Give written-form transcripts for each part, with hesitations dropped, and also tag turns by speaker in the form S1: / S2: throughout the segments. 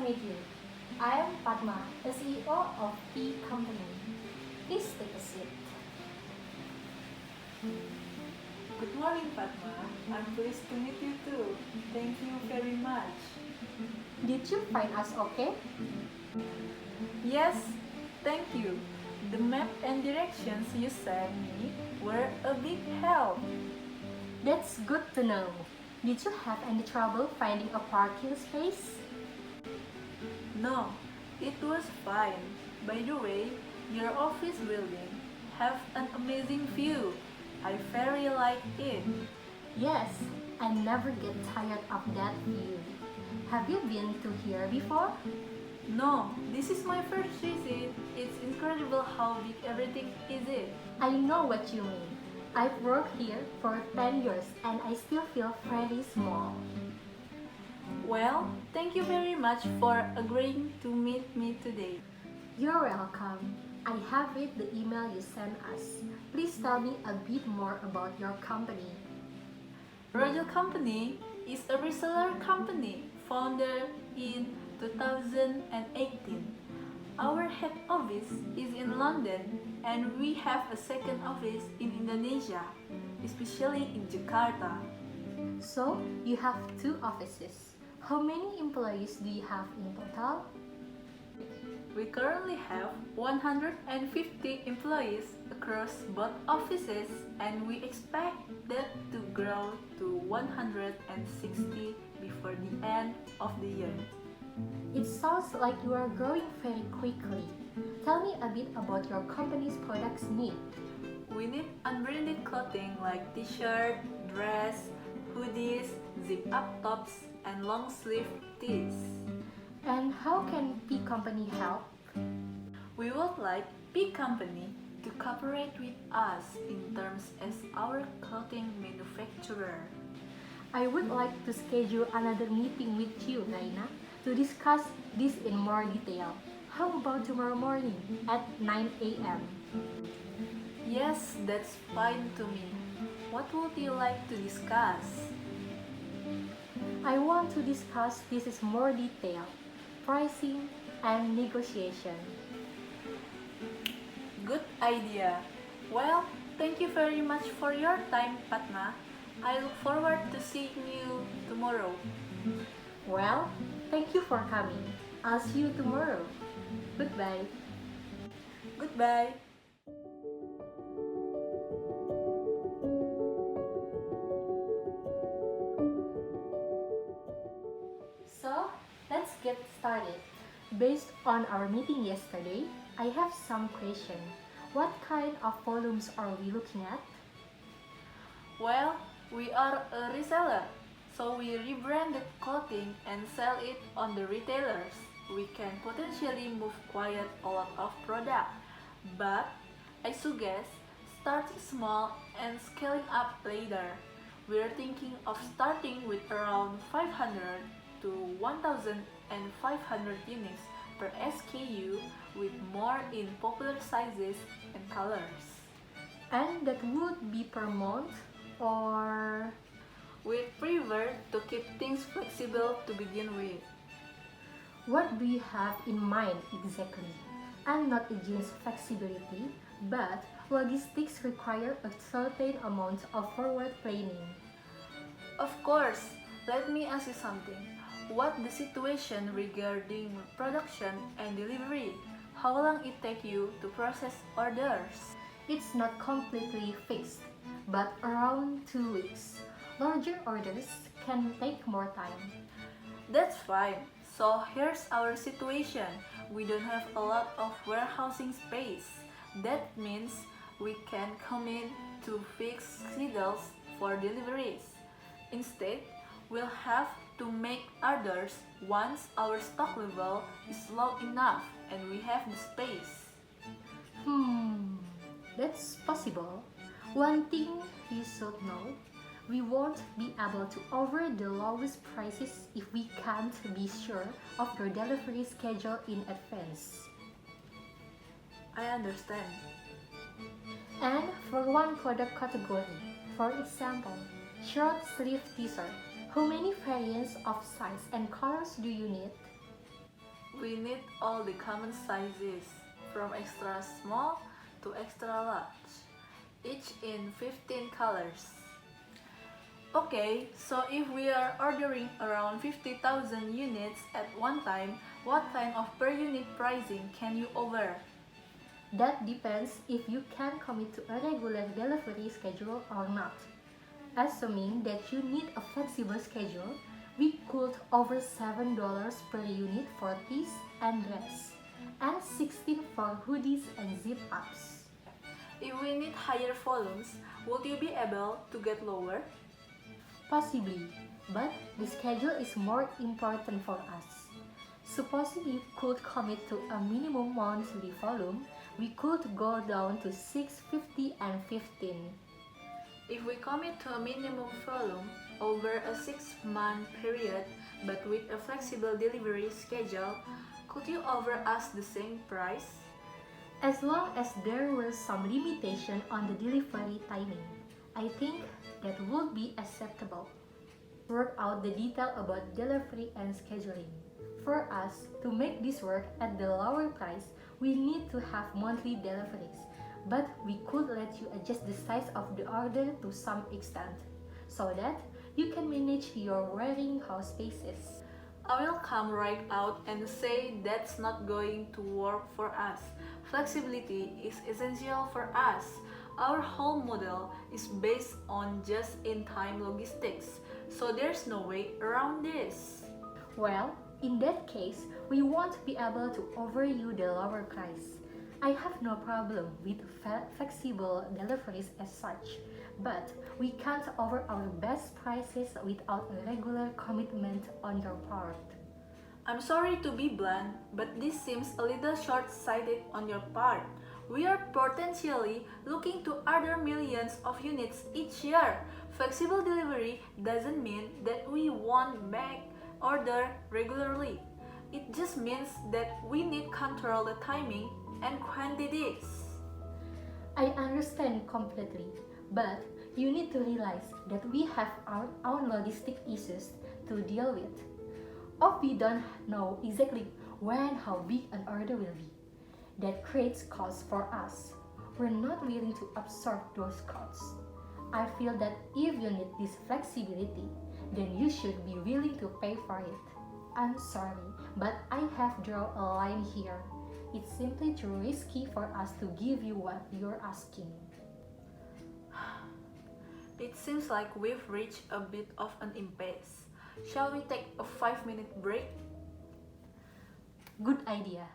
S1: meet you. I am Padma, the CEO of P Company. Please take a seat.
S2: Good morning, Padma. I'm pleased to meet you too. Thank you very much.
S1: Did you find us okay?
S2: Yes, thank you. The map and directions you sent me were a big help.
S1: That's good to know. Did you have any trouble finding a parking space?
S2: No, it was fine. By the way, your office building have an amazing view. I very like it.
S1: Yes, I never get tired of that view. Have you been to here before?
S2: No, this is my first visit. It's incredible how big everything is.
S1: I know what you mean. I've worked here for 10 years and I still feel very small.
S2: Well, thank you very much for agreeing to meet me today.
S1: You're welcome. I have read the email you sent us. Please tell me a bit more about your company.
S2: Royal Company is a reseller company founded in 2018. Our head office is in London and we have a second office in Indonesia, especially in Jakarta.
S1: So, you have two offices. How many employees do you have in total?
S2: We currently have 150 employees across both offices and we expect that to grow to 160 before the end of the year.
S1: It sounds like you are growing very quickly. Tell me a bit about your company's products need.
S2: We need unbranded clothing like t-shirt, dress, hoodies, zip-up tops, and long-sleeve tees.
S1: And how can P Company help?
S2: We would like P Company to cooperate with us in terms as our clothing manufacturer.
S1: I would like to schedule another meeting with you, Raina, to discuss this in more detail. How about tomorrow morning at 9 a.m.?
S2: Yes, that's fine to me. What would you like to discuss?
S1: I want to discuss this in more detail, pricing and negotiation.
S2: Good idea. Well, thank you very much for your time, Padma. I look forward to seeing you tomorrow.
S1: Well, thank you for coming. I'll see you tomorrow. Goodbye.
S2: Goodbye.
S1: So, let's get started. Based on our meeting yesterday, I have some question. What kind of volumes are we looking at?
S2: Well, we are a reseller, so we rebrand the clothing and sell it on the retailers. We can potentially move quite a lot of product, but I suggest starting small and scaling up later. We're thinking of starting with around 500 to 1,500 units per SKU with more in popular sizes and colors.
S1: And that would be per month or...
S2: We prefer to keep things flexible to begin with.
S1: What do you have in mind exactly? I'm not against flexibility, but logistics require a certain amount of forward planning.
S2: Of course, let me ask you something. What the situation regarding production and delivery? How long it take you to process orders?
S1: It's not completely fixed, but around 2 weeks. Larger orders can take more time.
S2: That's fine. So here's our situation. We don't have a lot of warehousing space. That means we can commit to fixed schedules for deliveries. Instead, we'll have to make orders once our stock level is low enough and we have the space.
S1: That's possible. One thing you should know, we won't be able to offer the lowest prices if we can't be sure of your delivery schedule in advance.
S2: I understand.
S1: And for one product category, for example, short sleeve t-shirt, how many variants of size and colors do you need?
S2: We need all the common sizes, from extra small to extra large, each in 15 colors. Okay, so if we are ordering around 50,000 units at one time, what kind of per unit pricing can you offer?
S1: That depends if you can commit to a regular delivery schedule or not. Assuming that you need a flexible schedule, we could offer $7 per unit for tees and dress, and 16 for hoodies and zip-ups.
S2: If we need higher volumes, would you be able to get lower?
S1: Possibly, but the schedule is more important for us. Supposing you could commit to a minimum monthly volume, we could go down to 650 and 15.
S2: If we commit to a minimum volume over a 6-month period but with a flexible delivery schedule, could you offer us the same price?
S1: As long as there were some limitation on the delivery timing, I think that would be acceptable. Work out the detail about delivery and scheduling. For us to make this work at the lower price, we need to have monthly deliveries, but we could let you adjust the size of the order to some extent, so that you can manage your warehouse spaces.
S2: I will come right out and say that's not going to work for us. Flexibility is essential for us. Our whole model is based on just-in-time logistics, so there's no way around this.
S1: Well, in that case, we won't be able to offer you the lower price. I have no problem with flexible deliveries as such, but we can't offer our best prices without a regular commitment on your part.
S2: I'm sorry to be blunt, but this seems a little short-sighted on your part. We are potentially looking to order millions of units each year. Flexible delivery doesn't mean that we won't make order regularly. It just means that we need control the timing and quantities.
S1: I understand completely, but you need to realize that we have our own logistic issues to deal with. Or we don't know exactly when how big an order will be. That creates costs for us. We're not willing to absorb those costs. I feel that if you need this flexibility, then you should be willing to pay for it. I'm sorry, but I have drawn a line here. It's simply too risky for us to give you what you're asking.
S2: It seems like we've reached a bit of an impasse. Shall we take a 5-minute break?
S1: Good idea.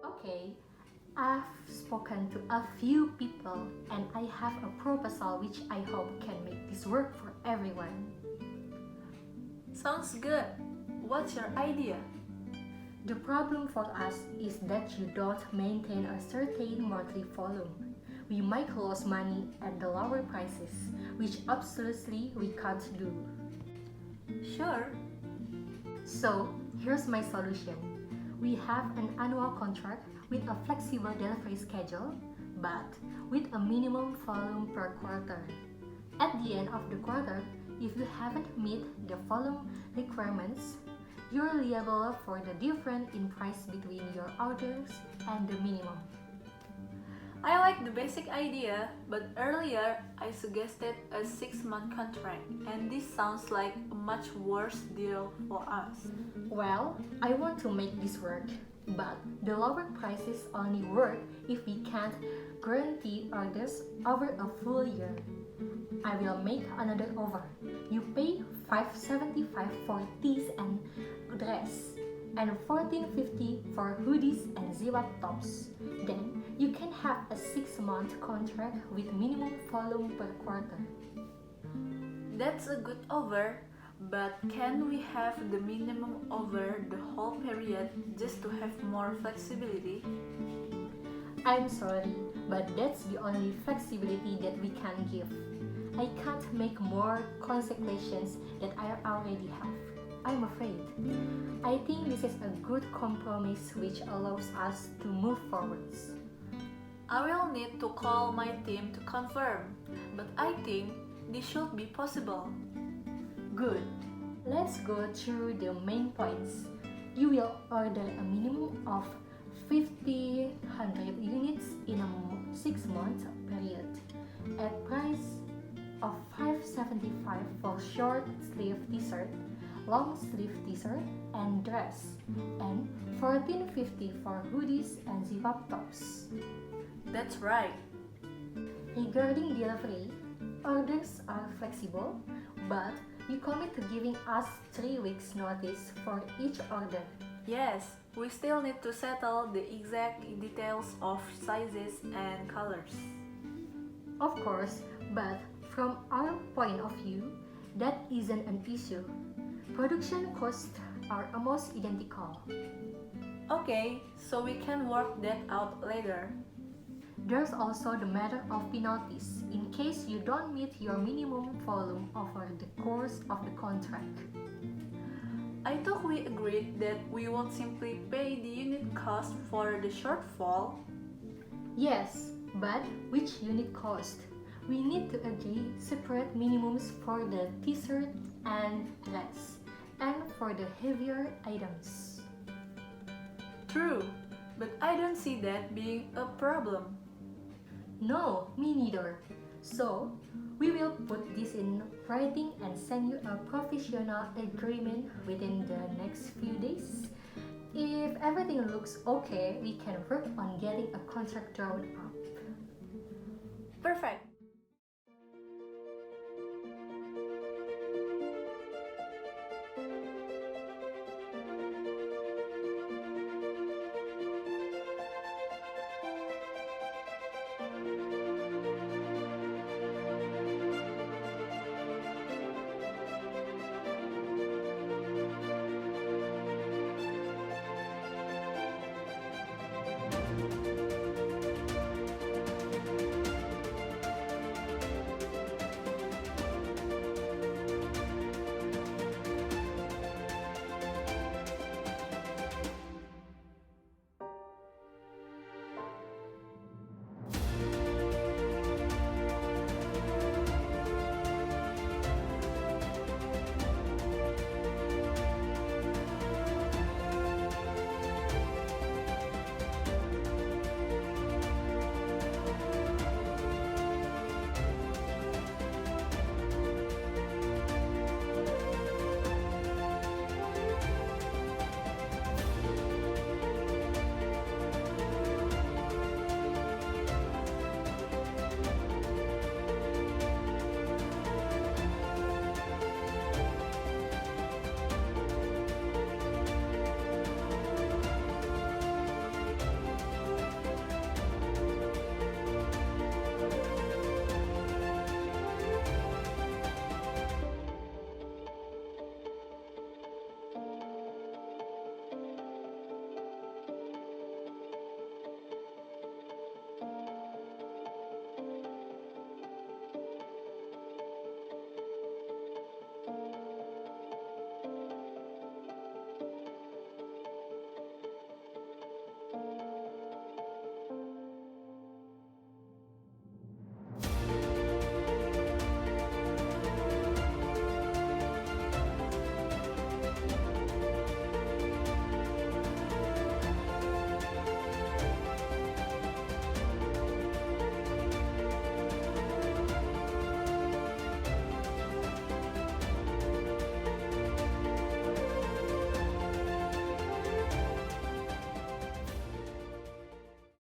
S1: Okay, I've spoken to a few people and I have a proposal which I hope can make this work for everyone.
S2: Sounds good. What's your idea?
S1: The problem for us is that you don't maintain a certain monthly volume. We might lose money at the lower prices, which absolutely we can't do.
S2: Sure.
S1: So, here's my solution. We have an annual contract with a flexible delivery schedule, but with a minimum volume per quarter. At the end of the quarter, if you haven't met the volume requirements, you're liable for the difference in price between your orders and the minimum.
S2: I like the basic idea, but earlier I suggested a 6-month contract, and this sounds like a much worse deal for us.
S1: Well, I want to make this work, but the lower prices only work if we can't guarantee orders over a full year. I will make another offer. You pay $5.75 for tees and dress, and $14.50 for hoodies and zip-up tops. Then you can have a 6-month contract with minimum volume per quarter.
S2: That's a good offer, but can we have the minimum over the whole period just to have more flexibility?
S1: I'm sorry, but that's the only flexibility that we can give. I can't make more concessions that I already have. I'm afraid. I think this is a good compromise which allows us to move forwards.
S2: I will need to call my team to confirm, but I think this should be possible.
S1: Good. Let's go through the main points. You will order a minimum of 100 units in a 6-month period at price of $5.75 for short sleeve t-shirt, long sleeve t-shirt and dress, and $14.50 for hoodies and zip-up tops.
S2: That's right.
S1: Regarding delivery, orders are flexible, but you commit to giving us 3 weeks notice for each order.
S2: Yes, we still need to settle the exact details of sizes and colors.
S1: Of course, but from our point of view, that isn't an issue. Production costs are almost identical.
S2: Okay, so we can work that out later.
S1: There's also the matter of penalties in case you don't meet your minimum volume over the course of the contract.
S2: I thought we agreed that we won't simply pay the unit cost for the shortfall.
S1: Yes, but which unit cost? We need to agree separate minimums for the t-shirt and dress, and for the heavier items.
S2: True, but I don't see that being a problem.
S1: No, me neither. So, we will put this in writing and send you a professional agreement within the next few days. If everything looks okay, we can work on getting a contract drawn up.
S2: Perfect.